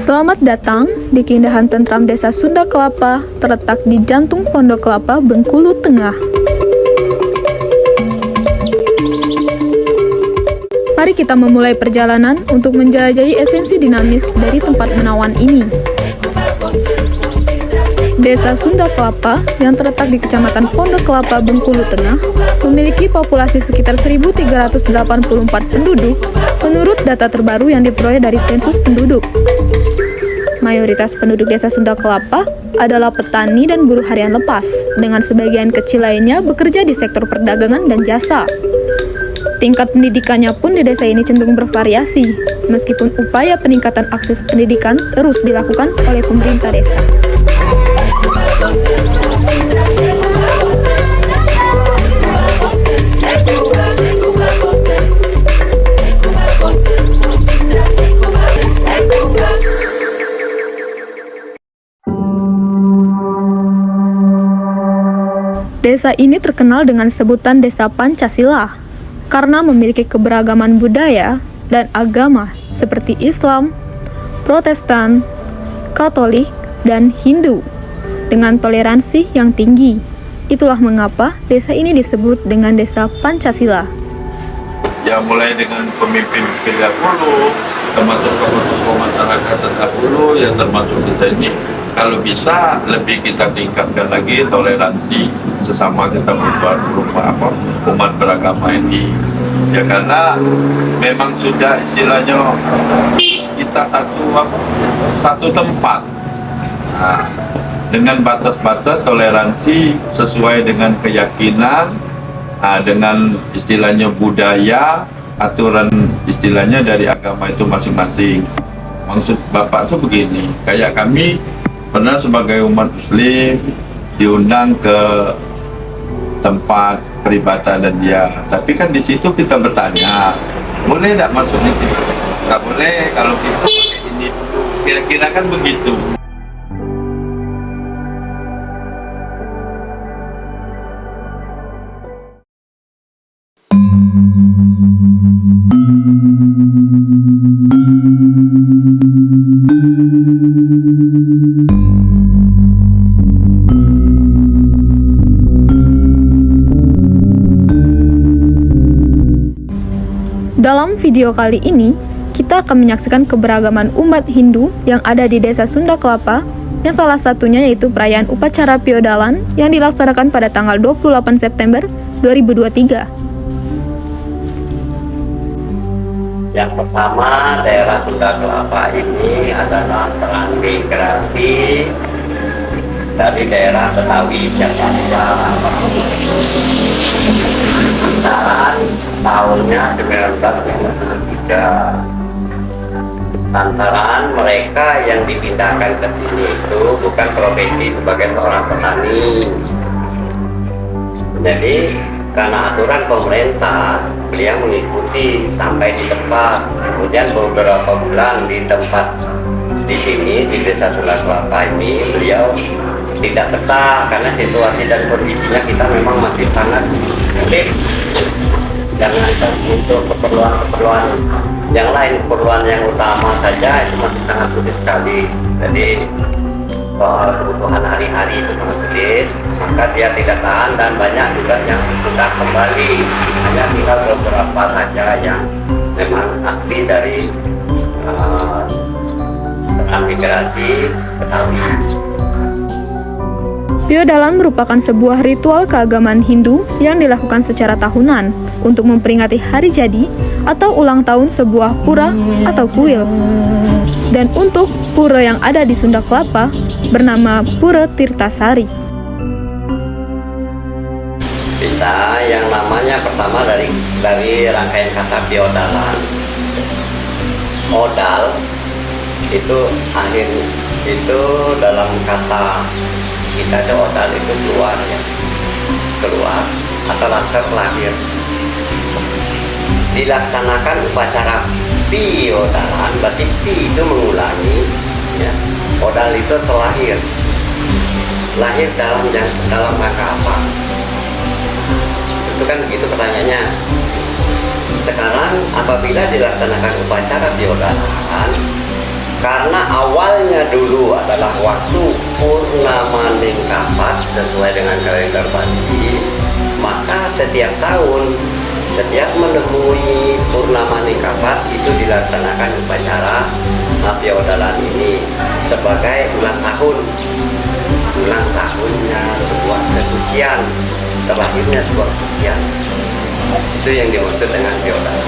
Selamat datang di keindahan tentram Desa Sunda Kelapa, terletak di jantung Pondok Kelapa, Bengkulu Tengah. Mari kita memulai perjalanan untuk menjelajahi esensi dinamis dari tempat menawan ini. Desa Sunda Kelapa yang terletak di Kecamatan Pondok Kelapa, Bengkulu Tengah, memiliki populasi sekitar 1.384 penduduk menurut data terbaru yang diperoleh dari sensus penduduk. Mayoritas penduduk Desa Sunda Kelapa adalah petani dan buruh harian lepas, dengan sebagian kecil lainnya bekerja di sektor perdagangan dan jasa. Tingkat pendidikannya pun di desa ini cenderung bervariasi, meskipun upaya peningkatan akses pendidikan terus dilakukan oleh pemerintah desa. Desa ini terkenal dengan sebutan Desa Pancasila karena memiliki keberagaman budaya dan agama seperti Islam, Protestan, Katolik, dan Hindu dengan toleransi yang tinggi. Itulah mengapa desa ini disebut dengan Desa Pancasila. Ya, mulai dengan pemimpin dahulu, termasuk tokoh-tokoh masyarakat terdahulu, ya termasuk kita ini, kalau bisa lebih kita tingkatkan lagi toleransi sesama kita umat beragama ini. Ya karena memang sudah istilahnya kita satu tempat. Nah, dengan batas-batas toleransi sesuai dengan keyakinan, dengan istilahnya budaya, aturan istilahnya dari agama itu masing-masing. Maksud Bapak tuh begini, kayak kami pernah sebagai umat muslim diundang ke tempat peribadatan dia, tapi kan di situ kita bertanya, boleh tidak masuk di situ? Nggak boleh, kalau gitu pakai ini dulu. Kira-kira kan begitu. Dalam video kali ini, kita akan menyaksikan keberagaman umat Hindu yang ada di Desa Sunda Kelapa, yang salah satunya yaitu perayaan upacara Piodalan yang dilaksanakan pada tanggal 28 September 2023. Yang pertama, daerah Sunda Kelapa ini adalah transmigrasi dari daerah Betawi, Jakarta. Kisaran tahunnya 1953. Lantaran mereka yang dipindahkan ke sini itu bukan profesi sebagai seorang petani. Jadi karena aturan pemerintah, beliau mengikuti sampai di tempat. Kemudian beberapa bulan di tempat di sini di Desa Sunda Kelapa ini beliau tidak betah karena situasi dan kondisinya kita memang masih sangat sulit. Jangan untuk keperluan yang lain, keperluan yang utama saja itu masih sangat sulit sekali. Jadi soal kebutuhan hari-hari itu sangat sulit, maka dia tidak tahan dan banyak juga yang sudah kembali. Hanya tinggal beberapa saja yang memang asli dari transmigrasi Betawi. Piodalan merupakan sebuah ritual keagamaan Hindu yang dilakukan secara tahunan untuk memperingati hari jadi atau ulang tahun sebuah pura atau kuil. Dan untuk pura yang ada di Sunda Kelapa bernama Pura Tirtasari. Bisa yang namanya pertama dari rangkaian kata Piodalan. Odal itu akhir itu dalam kata kita ada odal itu keluar ya, keluar atau lancar lahir. Dilaksanakan upacara Piodalan, berarti pi itu mengulangi ya. Odal itu terlahir, lahir dalam rangka apa? Itu kan begitu pertanyaannya. Sekarang apabila dilaksanakan upacara Piodalan, Karena awalnya dulu adalah waktu purnama Ningkapat sesuai dengan kalender Bali, maka setiap tahun, setiap menemui purnama Ningkapat itu dilaksanakan upacara Piodalan ini sebagai ulang tahunnya sebuah kesucian, terlahirnya sebuah kesucian. Itu yang dimaksud dengan Piodalan.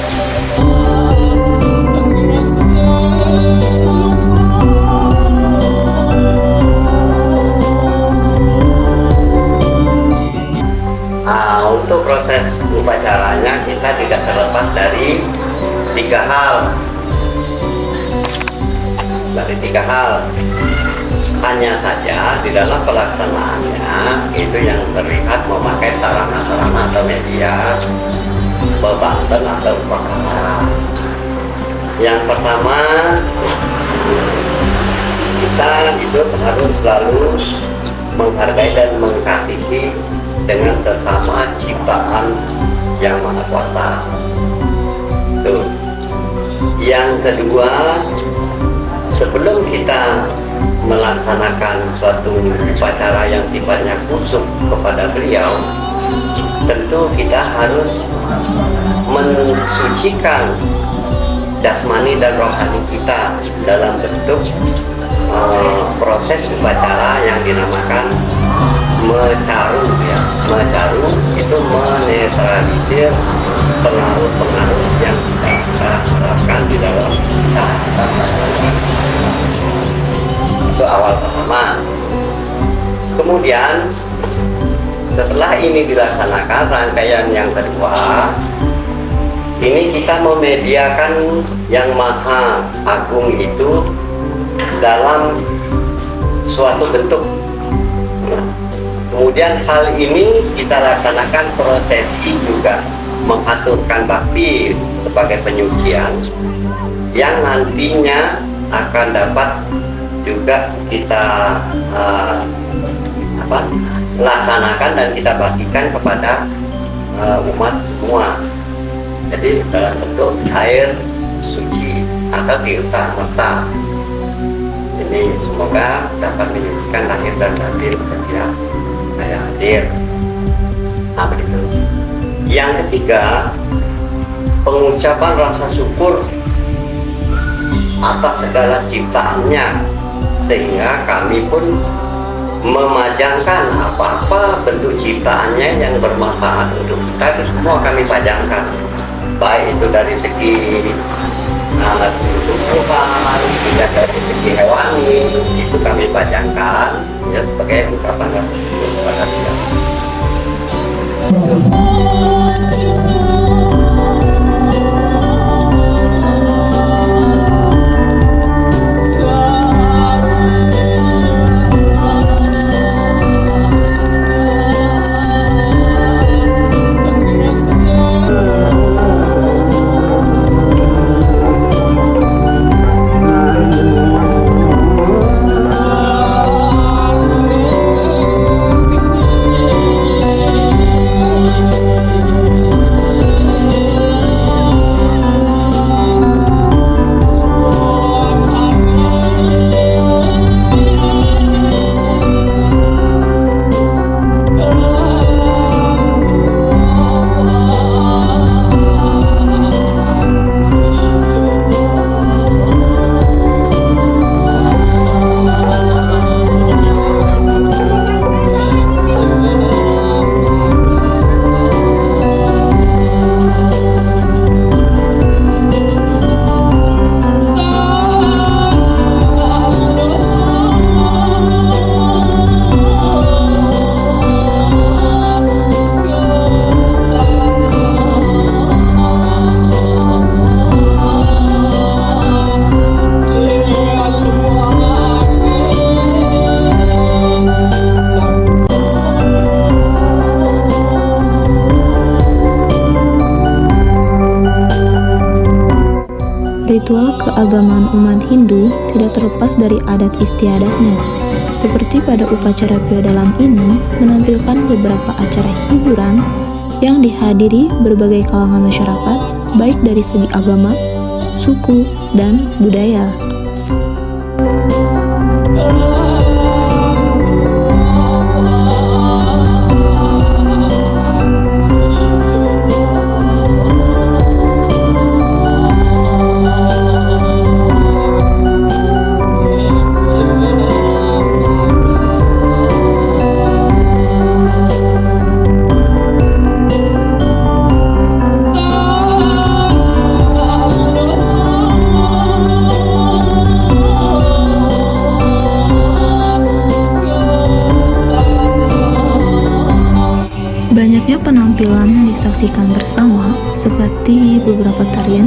Untuk proses upacaranya kita tidak terlepas dari tiga hal. Hanya saja di dalam pelaksanaannya itu yang terlihat memakai sarana-sarana atau media bebanten atau upacara. Yang pertama, kita itu harus selalu menghargai dan mengasihi dengan sesama ciptaan yang Maha Kuasa. Tuh. Yang kedua, sebelum kita melaksanakan suatu upacara yang sifatnya khusus kepada beliau, tentu kita harus mensucikan jasmani dan rohani kita dalam bentuk proses upacara yang dinamakan mecaru, ya. Mecaru itu menetralisir pengaruh-pengaruh yang kita harapkan di dalam usaha kita melaksanakan. Itu awal pertama. Kemudian setelah ini dilaksanakan rangkaian yang kedua, ini kita memediakan yang Maha Agung itu dalam suatu bentuk. Kemudian hal ini kita laksanakan prosesi juga mengaturkan bakti sebagai penyucian yang nantinya akan dapat juga kita laksanakan dan kita bagikan kepada umat semua. Jadi dalam bentuk air suci atau tirta mata. Ini semoga dapat menyucikan lahir dan batin setiap saya hadir. Nah, begitu. Yang ketiga, pengucapan rasa syukur atas segala ciptaannya, sehingga kami pun memajangkan apa-apa bentuk ciptaannya yang bermanfaat untuk kita, itu semua kami pajangkan, baik itu dari segi tumbuhan, tidak dari segi hewani, itu kami pajangkan ya sebagai ungkapan rasa syukur kepada Dia. Ritual keagamaan umat Hindu tidak terlepas dari adat istiadatnya. Seperti pada upacara Piodalan ini menampilkan beberapa acara hiburan yang dihadiri berbagai kalangan masyarakat, baik dari segi agama, suku, dan budaya. disaksikan bersama seperti beberapa tarian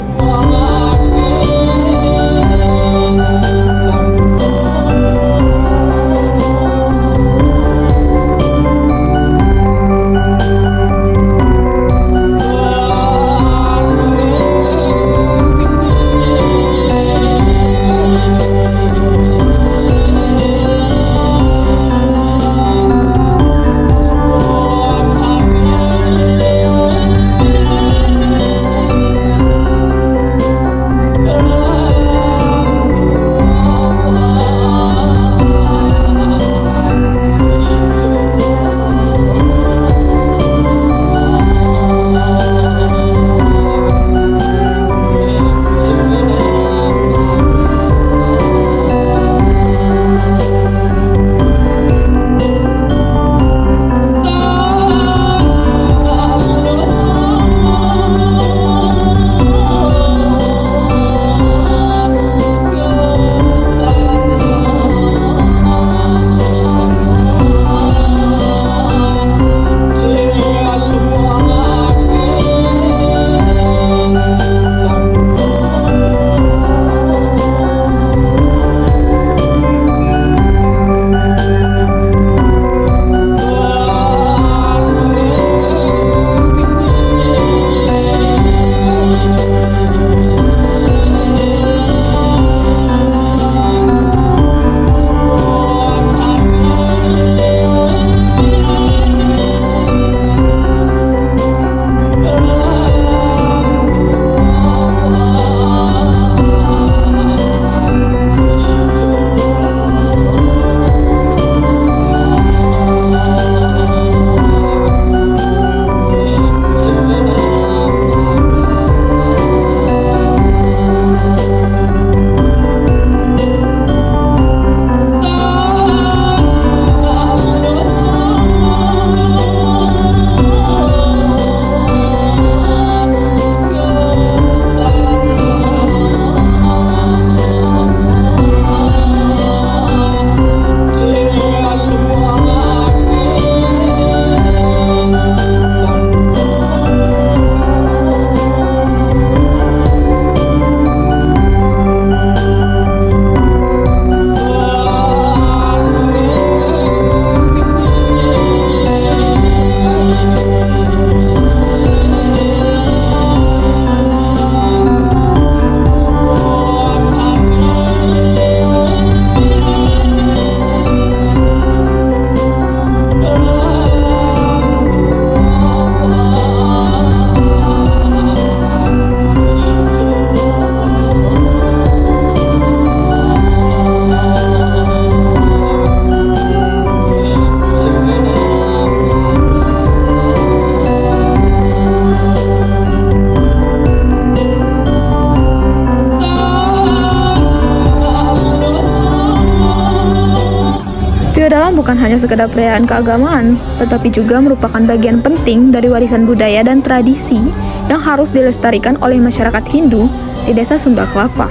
Dalam bukan hanya sekedar perayaan keagamaan, tetapi juga merupakan bagian penting dari warisan budaya dan tradisi yang harus dilestarikan oleh masyarakat Hindu di Desa Sunda Kelapa.